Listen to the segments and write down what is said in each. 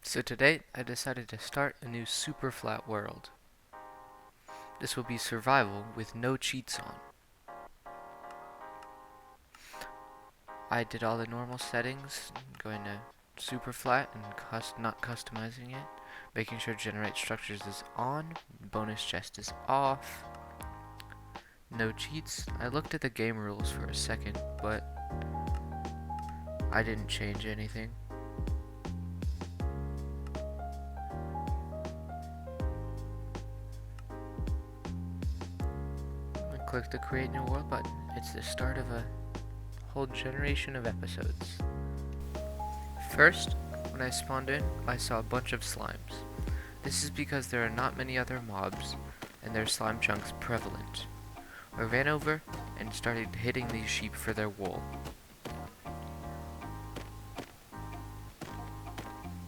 So today I decided to start a new Superflat world. This will be survival with no cheats on. I did all the normal settings, going to Superflat and not customizing it, making sure generate structures is on, bonus chest is off, no cheats. I looked at the game rules for a second, but I didn't change anything. I clicked the create new world button. It's the start of a whole generation of episodes. First, when I spawned in, I saw a bunch of slimes. This is because there are not many other mobs, and their slime chunks prevalent. I ran over and started hitting these sheep for their wool.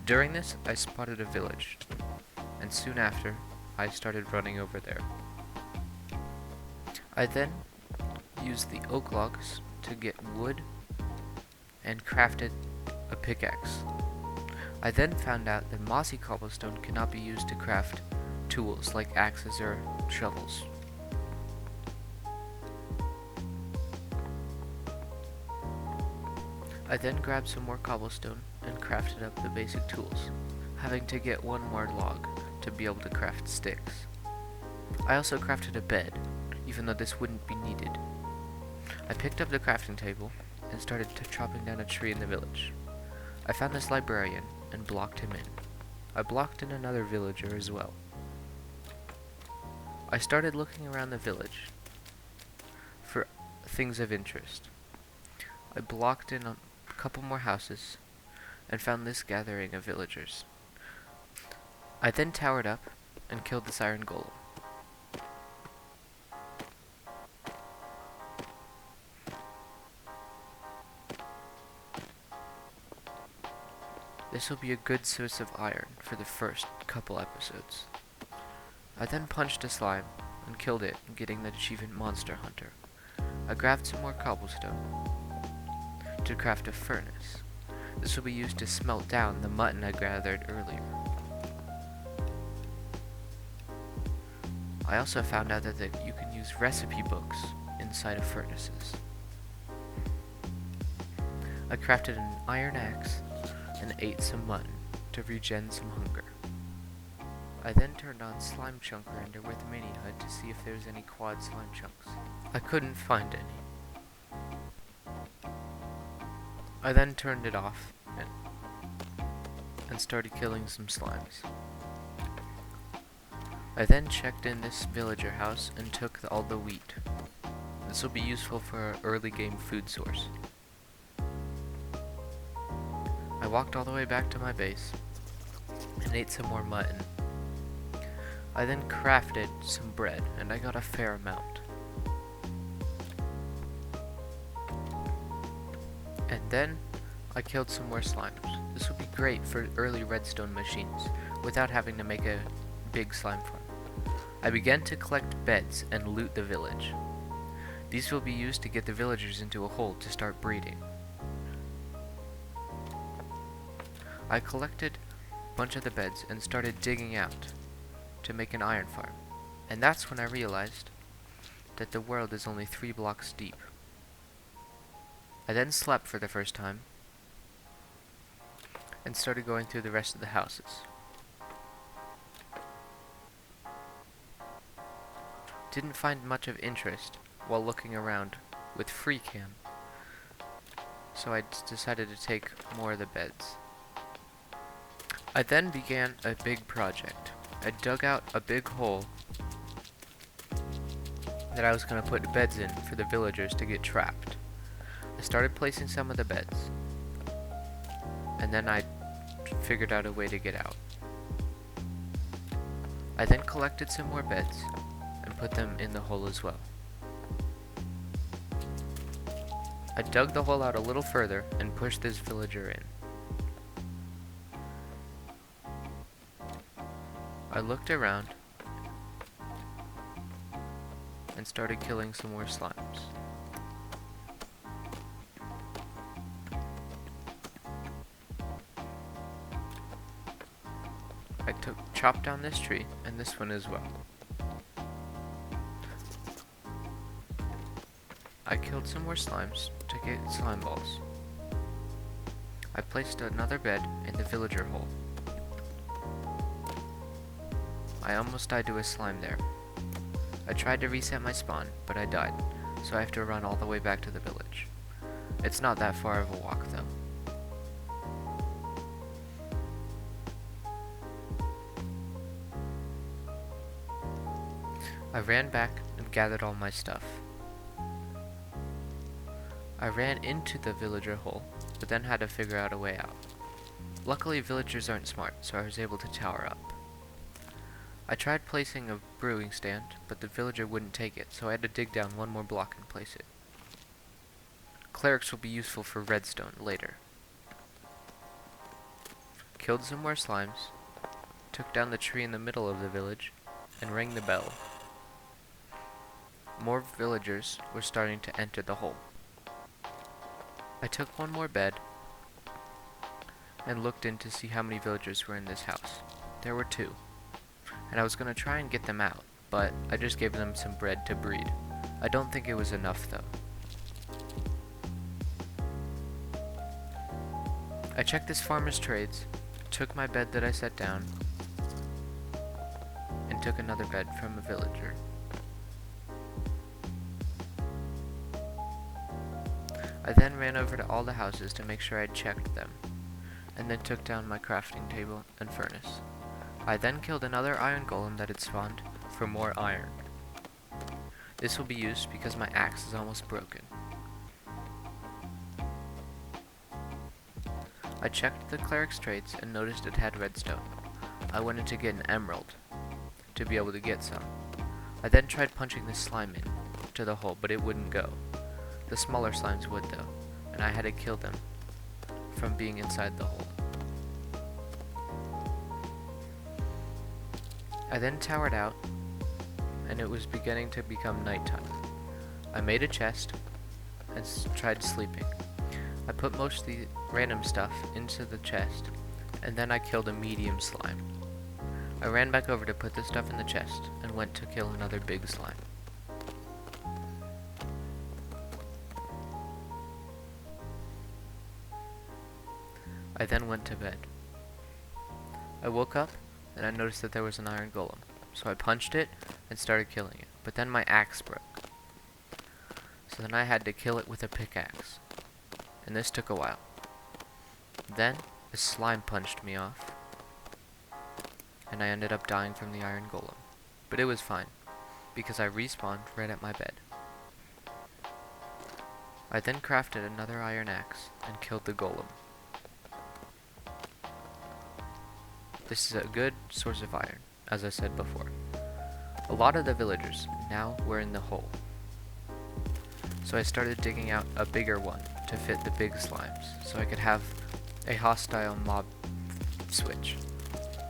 During this, I spotted a village, and soon after, I started running over there. I then used the oak logs to get wood and crafted a pickaxe. I then found out that mossy cobblestone cannot be used to craft tools like axes or shovels. I then grabbed some more cobblestone and crafted up the basic tools, having to get one more log to be able to craft sticks. I also crafted a bed, even though this wouldn't be needed. I picked up the crafting table and started chopping down a tree in the village. I found this librarian and blocked him in. I blocked in another villager as well. I started looking around the village for things of interest. I blocked in a couple more houses and found this gathering of villagers. I then towered up and killed this iron golem. This will be a good source of iron for the first couple episodes. I then punched a slime and killed it, getting the achievement Monster Hunter. I grabbed some more cobblestone to craft a furnace. This will be used to smelt down the mutton I gathered earlier. I also found out that you can use recipe books inside of furnaces. I crafted an iron axe and ate some mutton to regen some hunger. I then turned on Slime Chunk Render with Mini HUD to see if there's any quad slime chunks. I couldn't find any. I then turned it off and started killing some slimes. I then checked in this villager house and took all the wheat. This will be useful for our early game food source. I walked all the way back to my base and ate some more mutton. I then crafted some bread and I got a fair amount. And then I killed some more slimes. This would be great for early redstone machines without having to make a big slime farm. I began to collect beds and loot the village. These will be used to get the villagers into a hole to start breeding. I collected a bunch of the beds and started digging out to make an iron farm. And that's when I realized that the world is only 3 blocks deep. I then slept for the first time and started going through the rest of the houses. Didn't find much of interest while looking around with free cam, so I decided to take more of the beds. I then began a big project. I dug out a big hole that I was going to put beds in for the villagers to get trapped. I started placing some of the beds, and then I figured out a way to get out. I then collected some more beds and put them in the hole as well. I dug the hole out a little further and pushed this villager in. I looked around and started killing some more slimes. chopped down this tree and this one as well. I killed some more slimes to get slime balls. I placed another bed in the villager hole. I almost died to a slime there. I tried to reset my spawn, but I died, so I have to run all the way back to the village. It's not that far of a walk though. I ran back and gathered all my stuff. I ran into the villager hole, but then had to figure out a way out. Luckily, villagers aren't smart, so I was able to tower up. I tried placing a brewing stand, but the villager wouldn't take it, so I had to dig down one more block and place it. Clerics will be useful for redstone later. Killed some more slimes, took down the tree in the middle of the village, and rang the bell. More villagers were starting to enter the hole. I took one more bed and looked in to see how many villagers were in this house. There were 2. And I was going to try and get them out, but I just gave them some bread to breed. I don't think it was enough though. I checked this farmer's trades, took my bed that I set down, and took another bed from a villager. I then ran over to all the houses to make sure I'd checked them, and then took down my crafting table and furnace. I then killed another iron golem that had spawned for more iron. This will be used because my axe is almost broken. I checked the cleric's trades and noticed it had redstone. I wanted to get an emerald to be able to get some. I then tried punching the slime in to the hole, but it wouldn't go. The smaller slimes would though, and I had to kill them from being inside the hole. I then towered out, and it was beginning to become nighttime. I made a chest and tried sleeping. I put most of the random stuff into the chest, and then I killed a medium slime. I ran back over to put the stuff in the chest, and went to kill another big slime. I then went to bed. I woke up, and I noticed that there was an iron golem, so I punched it and started killing it, but then my axe broke. So then I had to kill it with a pickaxe, and this took a while. Then, a slime punched me off, and I ended up dying from the iron golem, but it was fine, because I respawned right at my bed. I then crafted another iron axe, and killed the golem. This is a good source of iron, as I said before. A lot of the villagers now were in the hole, so I started digging out a bigger one to fit the big slimes, so I could have a hostile mob switch,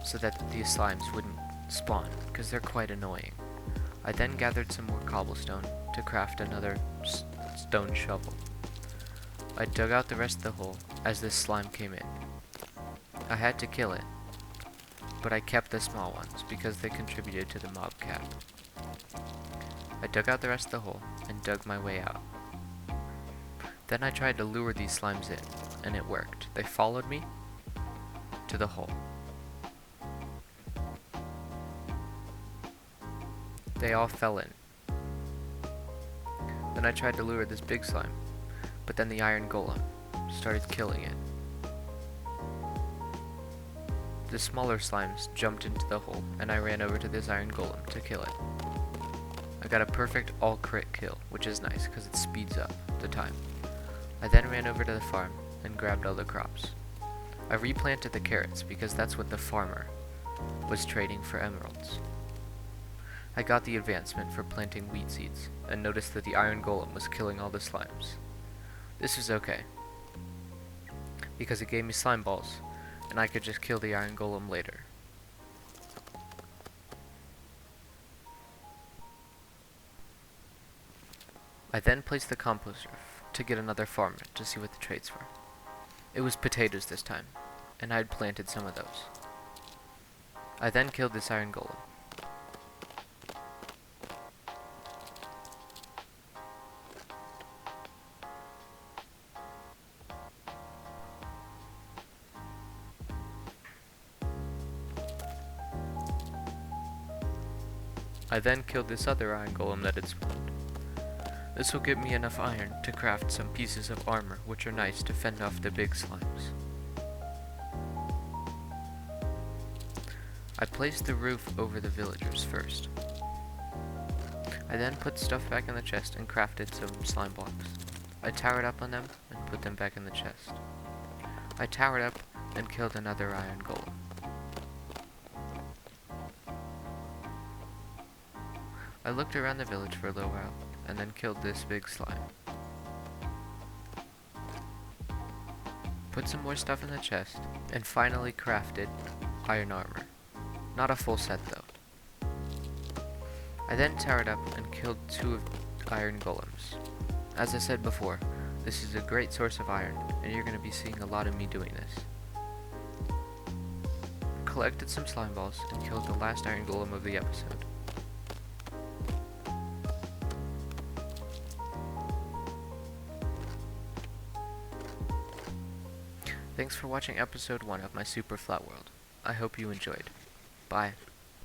so that these slimes wouldn't spawn, because they're quite annoying. I then gathered some more cobblestone to craft another stone shovel. I dug out the rest of the hole as this slime came in. I had to kill it, but I kept the small ones because they contributed to the mob cap. I dug out the rest of the hole and dug my way out. Then I tried to lure these slimes in, and it worked. They followed me to the hole. They all fell in. Then I tried to lure this big slime, but then the iron golem started killing it. The smaller slimes jumped into the hole, and I ran over to this iron golem to kill it. I got a perfect all-crit kill, which is nice because it speeds up the time. I then ran over to the farm and grabbed all the crops. I replanted the carrots because that's what the farmer was trading for emeralds. I got the advancement for planting wheat seeds, and noticed that the iron golem was killing all the slimes. This was okay, because it gave me slime balls, and I could just kill the iron golem later. I then placed the composter to get another farmer to see what the trades were. It was potatoes this time, and I had planted some of those. I then killed this iron golem. I then killed this other iron golem that had spawned. This will give me enough iron to craft some pieces of armor, which are nice to fend off the big slimes. I placed the roof over the villagers first. I then put stuff back in the chest and crafted some slime blocks. I towered up on them and put them back in the chest. I towered up and killed another iron golem. I looked around the village for a little while, and then killed this big slime. Put some more stuff in the chest, and finally crafted iron armor. Not a full set though. I then towered up and killed 2 of iron golems. As I said before, this is a great source of iron, and you're going to be seeing a lot of me doing this. Collected some slime balls and killed the last iron golem of the episode. Thanks for watching episode 1 of my Superflat world. I hope you enjoyed. Bye.